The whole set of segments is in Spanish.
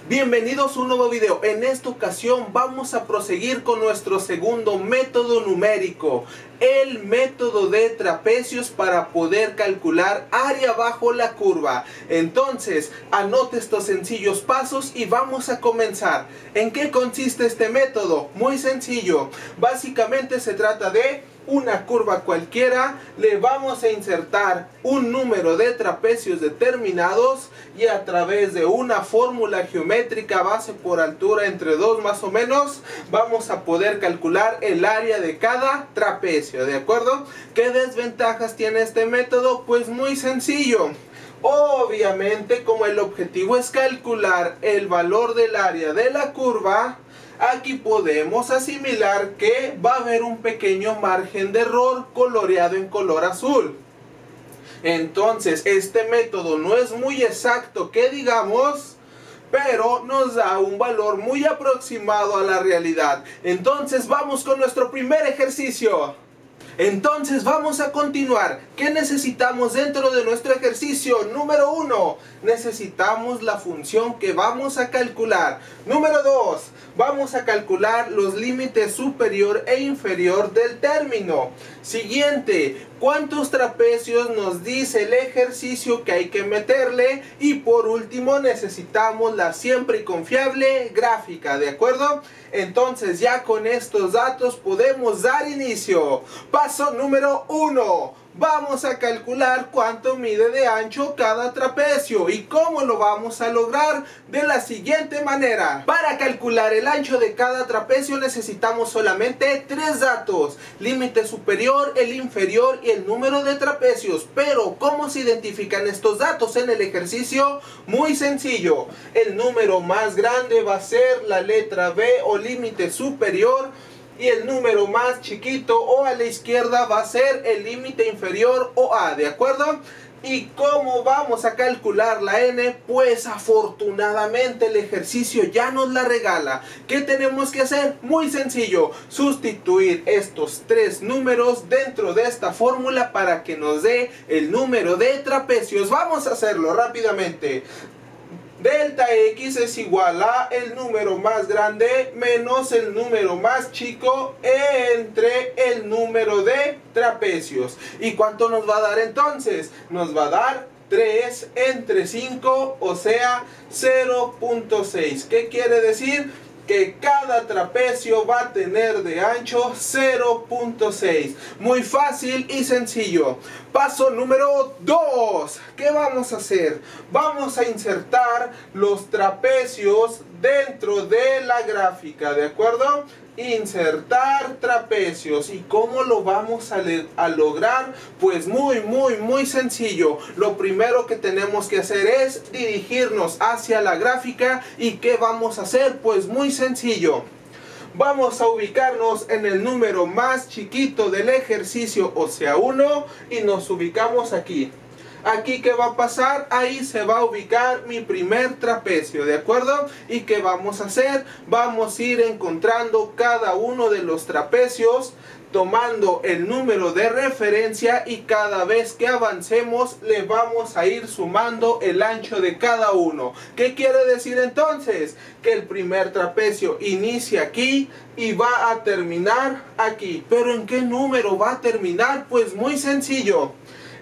Bienvenidos a un nuevo video. En esta ocasión vamos a proseguir con nuestro segundo método numérico, el método de trapecios para poder calcular área bajo la curva. Entonces, anote estos sencillos pasos y vamos a comenzar. ¿En qué consiste este método? Muy sencillo. Básicamente se trata de una curva cualquiera, le vamos a insertar un número de trapecios determinados y a través de una fórmula geométrica base por altura entre 2 más o menos, vamos a poder calcular el área de cada trapecio, ¿de acuerdo? ¿Qué desventajas tiene este método? Pues muy sencillo. Obviamente, como el objetivo es calcular el valor del área de la curva, aquí podemos asimilar que va a haber un pequeño margen de error coloreado en color azul. Entonces, este método no es muy exacto que digamos, pero nos da un valor muy aproximado a la realidad. Entonces, vamos con nuestro primer ejercicio. Entonces vamos a continuar. ¿Qué necesitamos dentro de nuestro ejercicio? Número 1, necesitamos la función que vamos a calcular. Número 2, vamos a calcular los límites superior e inferior del término. Siguiente, ¿cuántos trapecios nos dice el ejercicio que hay que meterle? Y por último, necesitamos la siempre y confiable gráfica, ¿de acuerdo? Entonces ya con estos datos podemos dar inicio. Paso número 1. Vamos a calcular cuánto mide de ancho cada trapecio. ¿Y cómo lo vamos a lograr? De la siguiente manera. Para calcular el ancho de cada trapecio necesitamos solamente 3 datos. Límite superior, el inferior y el número de trapecios. Pero ¿cómo se identifican estos datos en el ejercicio? Muy sencillo. El número más grande va a ser la letra B o límite superior. Y el número más chiquito o a la izquierda va a ser el límite inferior o A, ¿de acuerdo? ¿Y cómo vamos a calcular la N? Pues afortunadamente el ejercicio ya nos la regala. ¿Qué tenemos que hacer? Muy sencillo, sustituir estos 3 números dentro de esta fórmula para que nos dé el número de trapecios. Vamos a hacerlo rápidamente. Delta X es igual a el número más grande menos el número más chico entre el número de trapecios. ¿Y cuánto nos va a dar entonces? Nos va a dar 3 entre 5, o sea 0.6. ¿Qué quiere decir? Que cada trapecio va a tener de ancho 0.6. Muy fácil y sencillo. Paso número 2. ¿Qué vamos a hacer? Vamos a insertar los trapecios dentro de la gráfica, ¿de acuerdo? Insertar trapecios. ¿Y cómo lo vamos a lograr? Pues muy sencillo. Lo primero que tenemos que hacer es dirigirnos hacia la gráfica. ¿Y qué vamos a hacer? Pues muy sencillo. Vamos a ubicarnos en el número más chiquito del ejercicio, o sea 1, y nos ubicamos aquí. Aquí, ¿qué va a pasar? Ahí se va a ubicar mi primer trapecio, ¿de acuerdo? ¿Y qué vamos a hacer? Vamos a ir encontrando cada uno de los trapecios, tomando el número de referencia, y cada vez que avancemos le vamos a ir sumando el ancho de cada uno. ¿Qué quiere decir entonces? Que el primer trapecio inicia aquí y va a terminar aquí. ¿Pero en qué número va a terminar? Pues muy sencillo.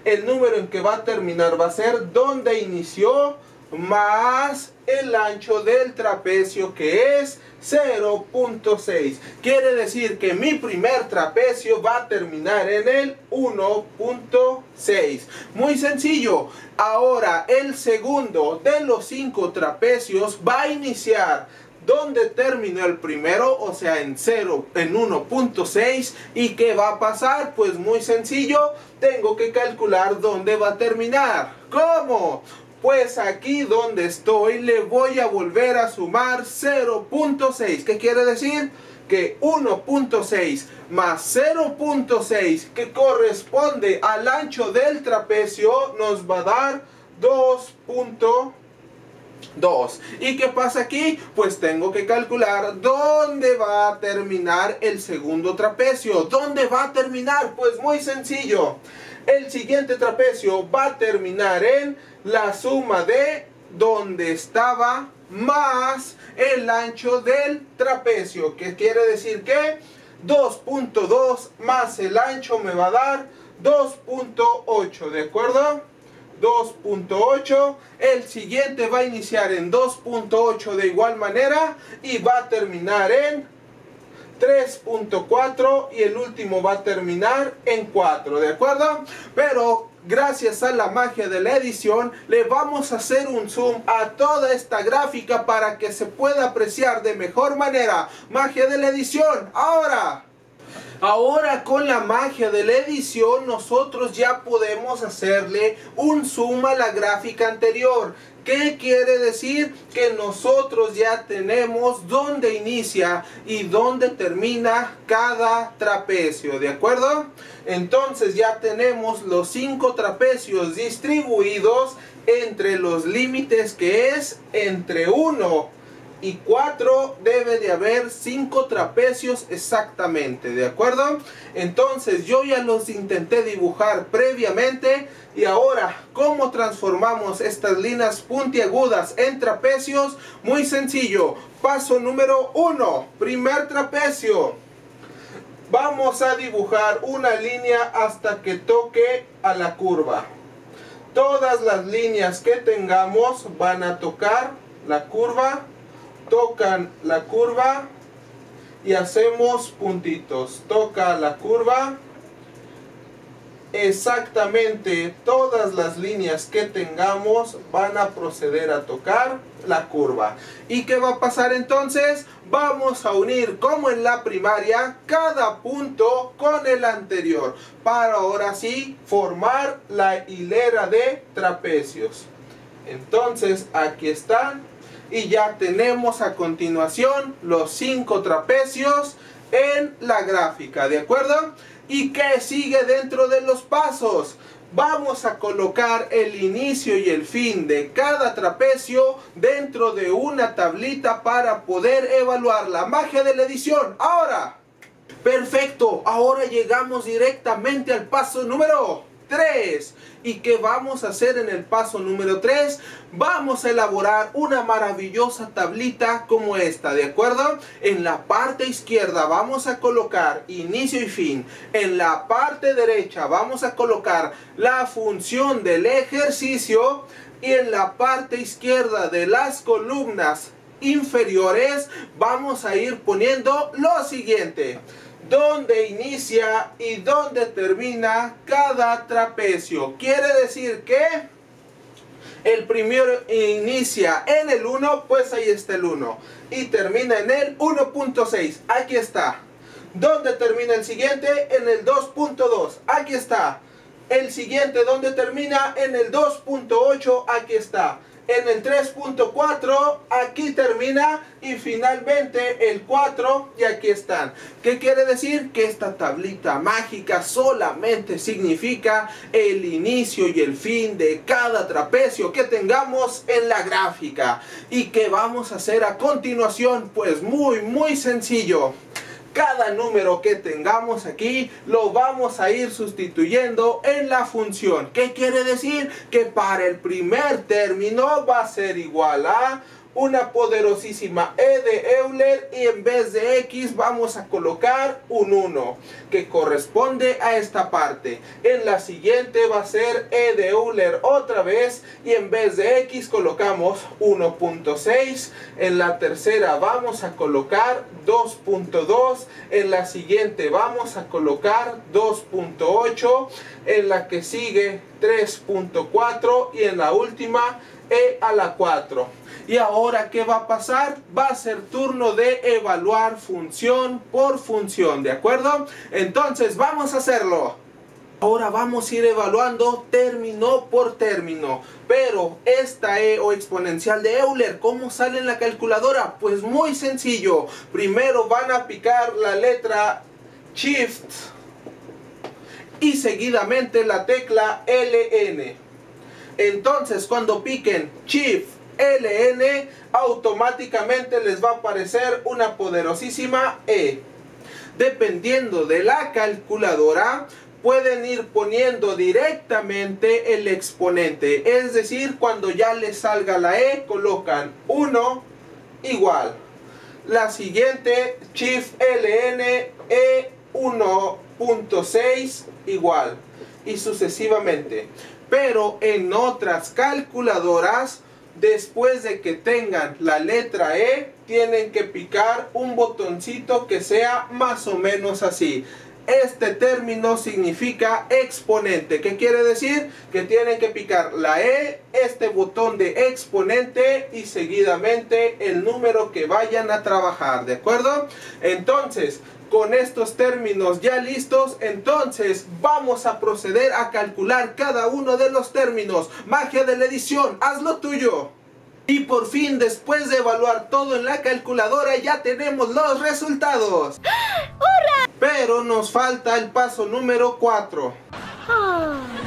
El número en que va a terminar va a ser donde inició más el ancho del trapecio, que es 0.6. Quiere decir que mi primer trapecio va a terminar en el 1.6. Muy sencillo. Ahora el segundo de los 5 trapecios va a iniciar donde terminó el primero, o sea en 1.6. ¿Y qué va a pasar? Pues muy sencillo, tengo que calcular dónde va a terminar. ¿Cómo? Pues aquí donde estoy le voy a volver a sumar 0.6. ¿Qué quiere decir? Que 1.6 más 0.6, que corresponde al ancho del trapecio, nos va a dar 2.2. ¿Y qué pasa aquí? Pues tengo que calcular dónde va a terminar el segundo trapecio. ¿Dónde va a terminar? Pues muy sencillo. El siguiente trapecio va a terminar en la suma de donde estaba más el ancho del trapecio, que quiere decir que 2.2 más el ancho me va a dar 2.8, ¿de acuerdo? 2.8, el siguiente va a iniciar en 2.8 de igual manera y va a terminar en 3.4 y el último va a terminar en 4, ¿de acuerdo? Pero gracias a la magia de la edición le vamos a hacer un zoom a toda esta gráfica para que se pueda apreciar de mejor manera. Magia de la edición, Ahora con la magia de la edición nosotros ya podemos hacerle un zoom a la gráfica anterior. ¿Qué quiere decir? Que nosotros ya tenemos dónde inicia y dónde termina cada trapecio, ¿de acuerdo? Entonces ya tenemos los 5 trapecios distribuidos entre los límites, que es entre 1 y 4 debe de haber 5 trapecios exactamente, ¿de acuerdo? Entonces yo ya los intenté dibujar previamente y ahora, ¿cómo transformamos estas líneas puntiagudas en trapecios? Muy sencillo. Paso número 1, primer trapecio. Vamos a dibujar una línea hasta que toque a la curva. Todas las líneas que tengamos van a tocar la curva, tocan la curva y hacemos puntitos. Toca la curva. Exactamente todas las líneas que tengamos van a proceder a tocar la curva. ¿Y qué va a pasar entonces? Vamos a unir, como en la primaria, cada punto con el anterior para ahora sí formar la hilera de trapecios. Entonces aquí están. Y ya tenemos a continuación los 5 trapecios en la gráfica, ¿de acuerdo? ¿Y qué sigue dentro de los pasos? Vamos a colocar el inicio y el fin de cada trapecio dentro de una tablita para poder evaluar la magia de la edición. Perfecto, ahora llegamos directamente al paso número 3. ¿Y qué vamos a hacer en el paso número 3? Vamos a elaborar una maravillosa tablita como esta, ¿de acuerdo? En la parte izquierda vamos a colocar inicio y fin. En la parte derecha vamos a colocar la función del ejercicio. Y en la parte izquierda de las columnas inferiores vamos a ir poniendo lo siguiente: dónde inicia y dónde termina cada trapecio. Quiere decir que el primero inicia en el 1, pues ahí está el 1. Y termina en el 1.6, aquí está. ¿Dónde termina el siguiente? En el 2.2, aquí está. El siguiente, ¿dónde termina? En el 2.8, aquí está. En el 3.4 aquí termina y finalmente el 4 y aquí están. ¿Qué quiere decir? Que esta tablita mágica solamente significa el inicio y el fin de cada trapecio que tengamos en la gráfica. ¿Y qué vamos a hacer a continuación? Pues muy sencillo. Cada número que tengamos aquí lo vamos a ir sustituyendo en la función. ¿Qué quiere decir? Que para el primer término va a ser igual a una poderosísima E de Euler y en vez de X vamos a colocar un 1 que corresponde a esta parte. En la siguiente va a ser E de Euler otra vez y en vez de X colocamos 1.6. En la tercera vamos a colocar 2.2. En la siguiente vamos a colocar 2.8. En la que sigue 3.4 y en la última E a la 4. Y ahora, ¿qué va a pasar? Va a ser turno de evaluar función por función, ¿de acuerdo? Entonces, vamos a hacerlo. Ahora vamos a ir evaluando término por término. Pero esta E o exponencial de Euler, ¿cómo sale en la calculadora? Pues muy sencillo. Primero van a picar la letra Shift y seguidamente la tecla LN. Entonces, cuando piquen Shift LN, automáticamente les va a aparecer una poderosísima E. Dependiendo de la calculadora, pueden ir poniendo directamente el exponente. Es decir, cuando ya les salga la E, colocan 1 igual. La siguiente, Shift LN E 1.6 igual. Y sucesivamente. Pero en otras calculadoras, después de que tengan la letra E, tienen que picar un botoncito que sea más o menos así. Este término significa exponente. ¿Qué quiere decir? Que tienen que picar la E, este botón de exponente y seguidamente el número que vayan a trabajar, ¿de acuerdo? Entonces, con estos términos ya listos, entonces vamos a proceder a calcular cada uno de los términos. Magia de la edición, haz lo tuyo. Y por fin, después de evaluar todo en la calculadora, ya tenemos los resultados. ¡Hurra! Pero nos falta el paso número 4.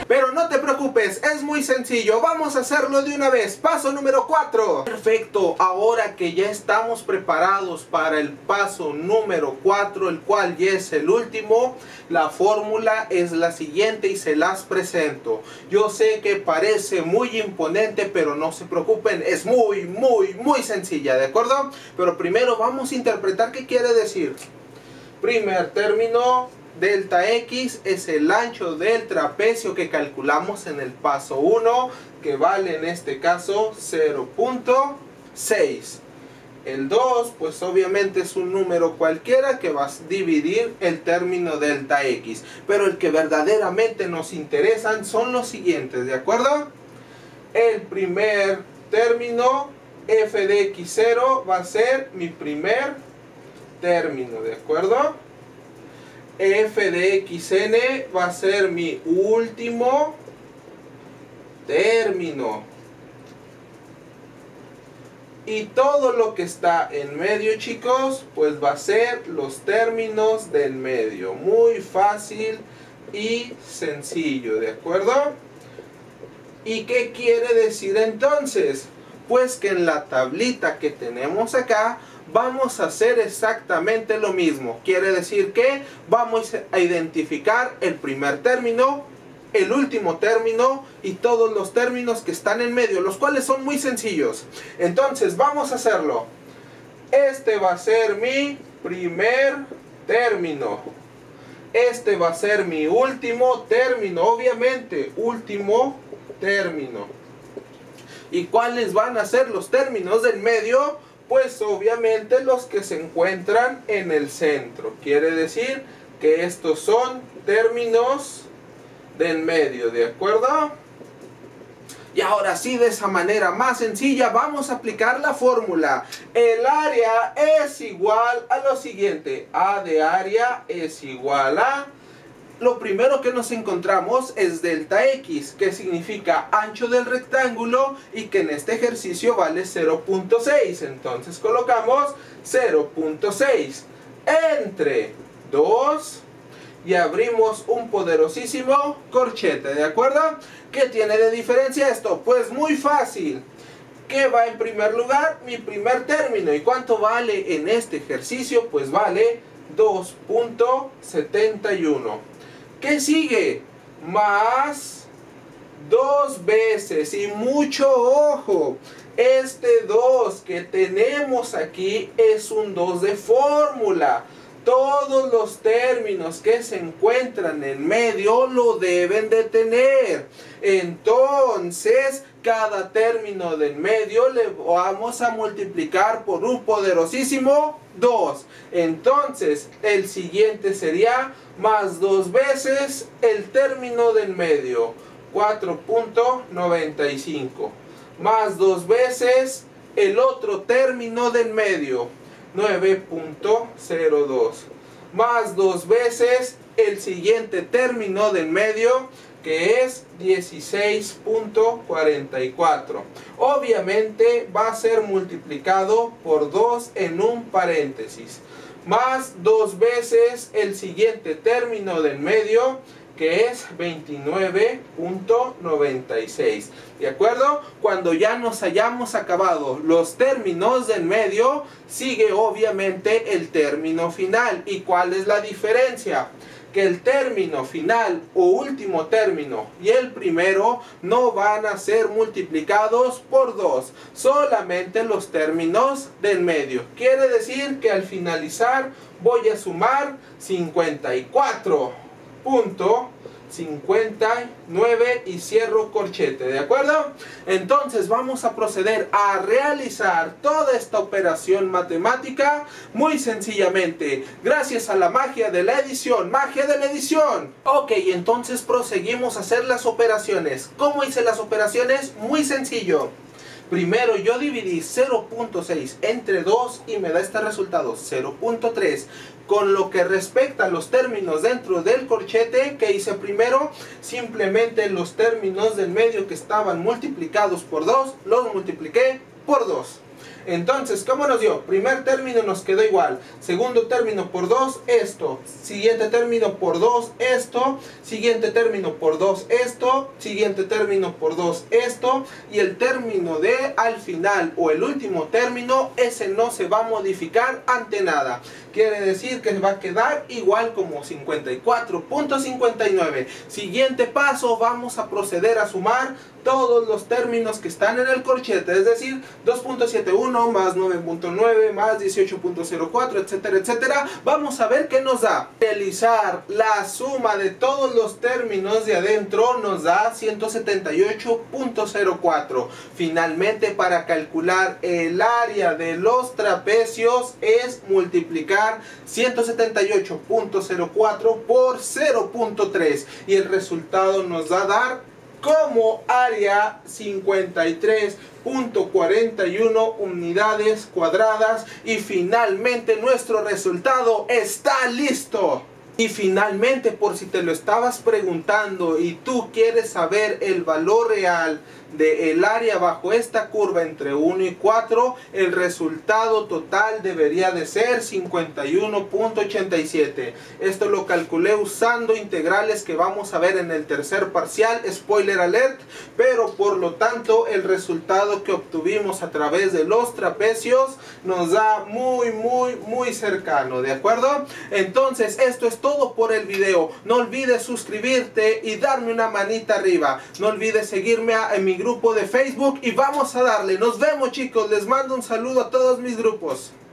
Pero no te preocupes, es muy sencillo, vamos a hacerlo de una vez. Paso número 4. Perfecto, ahora que ya estamos preparados para el paso número 4, el cual ya es el último, la fórmula es la siguiente y se las presento. Yo sé que parece muy imponente, pero no se preocupen, es muy sencilla, ¿de acuerdo? Pero primero vamos a interpretar qué quiere decir. Primer término, delta X es el ancho del trapecio que calculamos en el paso 1, que vale en este caso 0.6. El 2, pues obviamente es un número cualquiera que va a dividir el término delta X. Pero el que verdaderamente nos interesan son los siguientes, ¿de acuerdo? El primer término, f de x0, va a ser mi primer término, ¿de acuerdo? F de xn va a ser mi último término. Y todo lo que está en medio, chicos, pues va a ser los términos del medio. Muy fácil y sencillo, ¿de acuerdo? ¿Y qué quiere decir entonces? Pues que en la tablita que tenemos acá vamos a hacer exactamente lo mismo. Quiere decir que vamos a identificar el primer término, el último término y todos los términos que están en medio, los cuales son muy sencillos. Entonces vamos a hacerlo. Este va a ser mi primer término. Este va a ser mi último término, obviamente, último término. ¿Y cuáles van a ser los términos del medio? Pues obviamente los que se encuentran en el centro. Quiere decir que estos son términos del medio, ¿de acuerdo? Y ahora sí, de esa manera más sencilla, vamos a aplicar la fórmula. El área es igual a lo siguiente. A de área es igual a... Lo primero que nos encontramos es delta X, que significa ancho del rectángulo y que en este ejercicio vale 0.6. Entonces colocamos 0.6 entre 2 y abrimos un poderosísimo corchete, ¿de acuerdo? ¿Qué tiene de diferencia esto? Pues muy fácil. ¿Qué va en primer lugar? Mi primer término. ¿Y cuánto vale en este ejercicio? Pues vale 2.71. ¿Qué sigue? Más 2 veces. Y mucho ojo. Este 2 que tenemos aquí es un 2 de fórmula. Todos los términos que se encuentran en medio lo deben de tener. Entonces, cada término del medio le vamos a multiplicar por un poderosísimo 2. Entonces, el siguiente sería más 2 veces el término del medio, 4.95. Más 2 veces el otro término del medio, 9.02. Más 2 veces el siguiente término del medio, que es 16.44. Obviamente va a ser multiplicado por 2 en un paréntesis. Más 2 veces el siguiente término del medio, que es 29.96. ¿De acuerdo? Cuando ya nos hayamos acabado los términos del medio, sigue obviamente el término final. ¿Y cuál es la diferencia? que el término final o último término y el primero no van a ser multiplicados por 2, solamente los términos del medio. Quiere decir que al finalizar voy a sumar 54.59 y cierro corchete, ¿de acuerdo? Entonces vamos a proceder a realizar toda esta operación matemática muy sencillamente, gracias a la magia de la edición. ¡Magia de la edición! Ok, entonces proseguimos a hacer las operaciones. ¿Cómo hice las operaciones? Muy sencillo. Primero yo dividí 0.6 entre 2 y me da este resultado, 0.3. Con lo que respecta a los términos dentro del corchete, ¿qué hice primero? Simplemente los términos del medio que estaban multiplicados por 2, los multipliqué por 2. Entonces, ¿cómo nos dio? Primer término nos quedó igual. Segundo término por 2, esto. Siguiente término por 2, esto. Siguiente término por 2, esto. Siguiente término por 2, esto. Y el término de al final o el último término, ese no se va a modificar ante nada. Quiere decir que va a quedar igual como 54.59. Siguiente paso, vamos a proceder a sumar todos los términos que están en el corchete, es decir, 2.71 más 9.9 más 18.04, etcétera, etcétera. Vamos a ver qué nos da. Realizar la suma de todos los términos de adentro nos da 178.04. Finalmente, para calcular el área de los trapecios es multiplicar 178.04 por 0.3 y el resultado nos va a dar como área 53.41 unidades cuadradas. Y finalmente nuestro resultado está listo. Y finalmente, por si te lo estabas preguntando y tú quieres saber el valor real del área bajo esta curva entre 1 y 4, el resultado total debería de ser 51.87. Esto lo calculé usando integrales que vamos a ver en el tercer parcial, spoiler alert, pero por lo tanto el resultado que obtuvimos a través de los trapecios nos da muy cercano, ¿de acuerdo? Entonces esto es todo por el video. No olvides suscribirte y darme una manita arriba. No olvides seguirme en mi grupo de Facebook y vamos a darle. Nos vemos, chicos. Les mando un saludo a todos mis grupos.